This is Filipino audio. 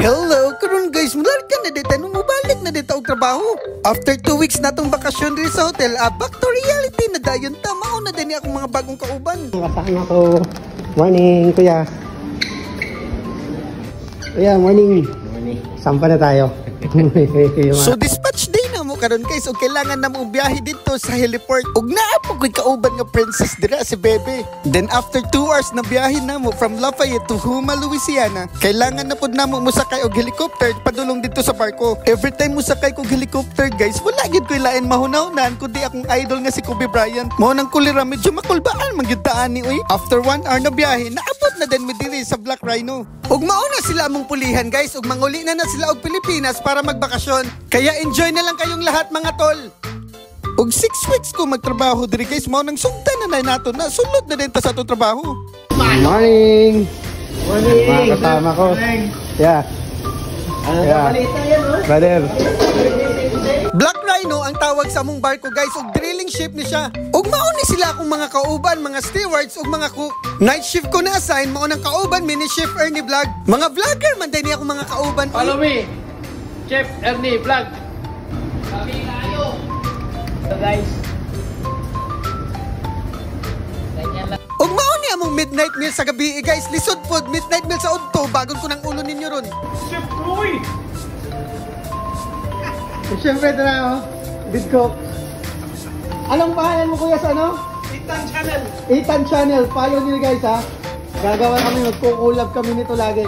Hello, karon guys, mula ka na dito, nung mabalik na dito ang trabaho. After 2 weeks na itong bakasyon rin sa hotel, back to reality na dayon. Tama na din akong mga bagong kauban. Kasama ko. Morning, kuya. Kuya, morning. Morning. Sampa na tayo. So dispatch day na mo karon guys, o kailangan na mo biyahe dito sa heliport. Ug naapog ko'y kauban nga princess dira si Bebe. Then after 2 hours na biyahe na mo from Lafayette to Houma, Louisiana, kailangan na pud namo musakay og helicopter padulong dito sa barko. Every time musakay kog helicopter guys, wala gid ko'y lain mahunaw-nan kundi akong idol nga si Kobe Bryant. Mao nang kulira medyo makulbaan man gyud taani oy. After 1 hour na biyahe, naabot na din mi diri sa Black Rhino. Ug mauna sila among pulihan guys, ug manguli na sila og Pilipinas para magbakasyon. Kaya enjoy na lang kayong lahat mga tol. Og 6 weeks ko magtrabaho diri guys, mao nang sugdan na nato na sulod na din ta sa ato trabaho. Morning. Morning. Mga kasama ko. Yeah. Brother. Black Rhino ang tawag sa among barko guys, ug drilling ship ni siya. Ug mao ni sila akong mga kauban, mga stewards ug mga cook. Night shift ko na assign, mao nang kauban mini Chef Ernie Vlog. Mga vlogger man din akong mga kauban. Follow me, Chef Ernie Vlog. Kami tayo. So guys. Ug mao ni among midnight meal sa gabi guys, lisod pod midnight meal sa udto bagon ko nang ulo ninyo ron. Chef Roy. Siyempre ito na ako. Disco. Anong pangalan mo kuya sa ano? Itan Channel. Itan Channel. Follow nyo guys ha. Gagawa kami, magkukulab kami nito lagi.